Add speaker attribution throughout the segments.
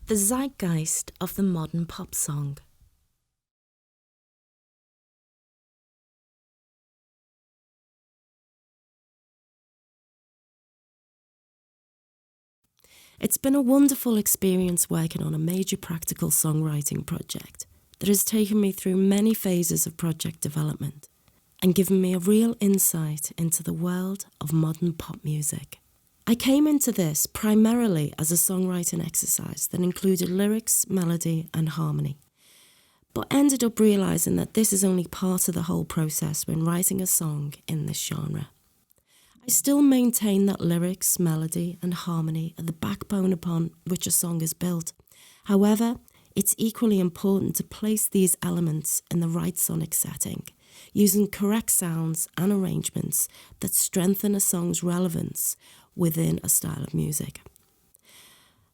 Speaker 1: The zeitgeist of the modern pop song. It's been a wonderful experience working on a major practical songwriting project that has taken me through many phases of project development and given me a real insight into the world of modern pop music. I came into this primarily as a songwriting exercise that included lyrics, melody and harmony, but ended up realising that this is only part of the whole process when writing a song in this genre. I still maintain that lyrics, melody and harmony are the backbone upon which a song is built. However, it's equally important to place these elements in the right sonic setting, using correct sounds and arrangements that strengthen a song's relevance within a style of music.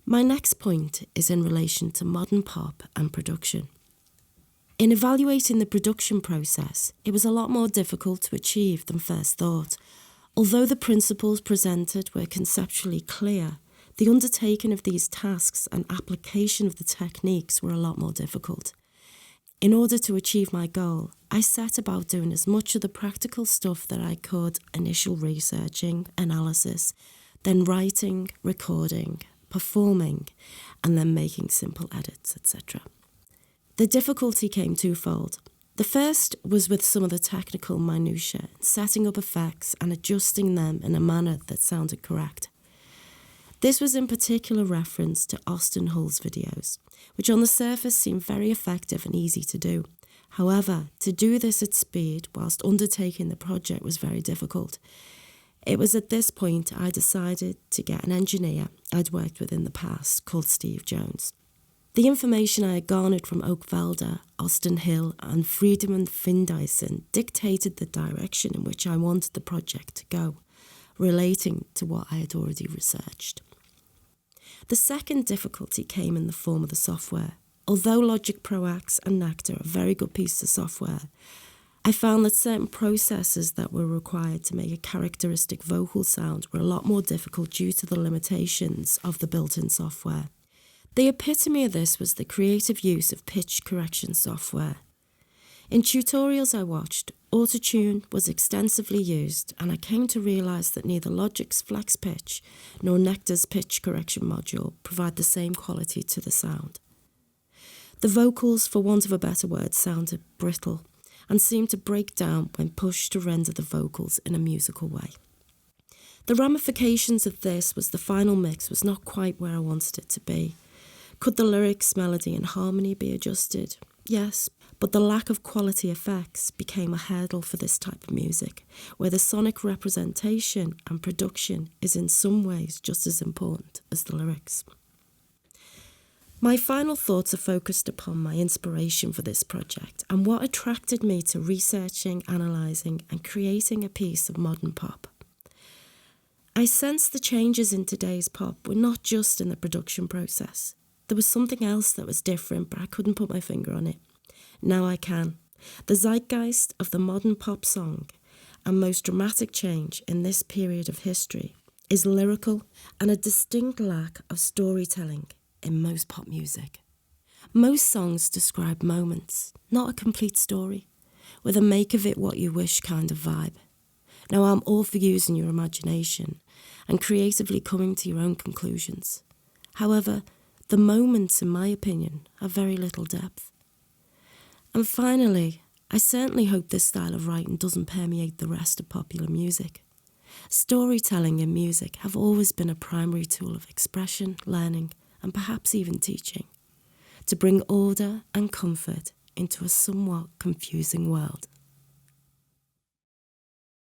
Speaker 1: My next point is in relation to modern pop and production. In evaluating the production process, it was a lot more difficult to achieve than first thought. Although the principles presented were conceptually clear, the undertaking of these tasks and application of the techniques were a lot more difficult. In order to achieve my goal, I set about doing as much of the practical stuff that I could: initial researching, analysis, then writing, recording, performing, and then making simple edits, etc. The difficulty came twofold. The first was with some of the technical minutiae, setting up effects and adjusting them in a manner that sounded correct. This was in particular reference to Austin Hull's videos, which on the surface seemed very effective and easy to do. However, to do this at speed whilst undertaking the project was very difficult. It was at this point I decided to get an engineer I'd worked with in the past called Steve Jones. The information I had garnered from Oak Velder, Austin Hill and Friedemann Findeisen dictated the direction in which I wanted the project to go, relating to what I had already researched. The second difficulty came in the form of the software. Although Logic Pro X and Nectar are very good pieces of software, I found that certain processes that were required to make a characteristic vocal sound were a lot more difficult due to the limitations of the built-in software. The epitome of this was the creative use of pitch correction software. In tutorials I watched, Autotune was extensively used, and I came to realise that neither Logic's Flex Pitch nor Nectar's pitch correction module provide the same quality to the sound. The vocals, for want of a better word, sounded brittle and seemed to break down when pushed to render the vocals in a musical way. The ramifications of this was the final mix was not quite where I wanted it to be. Could the lyrics, melody and harmony be adjusted? Yes, but the lack of quality effects became a hurdle for this type of music, where the sonic representation and production is in some ways just as important as the lyrics. My final thoughts are focused upon my inspiration for this project and what attracted me to researching, analysing and creating a piece of modern pop. I sensed the changes in today's pop were not just in the production process. There was something else that was different, but I couldn't put my finger on it. Now I can. The zeitgeist of the modern pop song and most dramatic change in this period of history is lyrical and a distinct lack of storytelling in most pop music. Most songs describe moments, not a complete story, with a make of it what you wish kind of vibe. Now I'm all for using your imagination and creatively coming to your own conclusions. However, the moments, in my opinion, have very little depth. And finally, I certainly hope this style of writing doesn't permeate the rest of popular music. Storytelling in music have always been a primary tool of expression, learning, and perhaps even teaching, to bring order and comfort into a somewhat confusing world.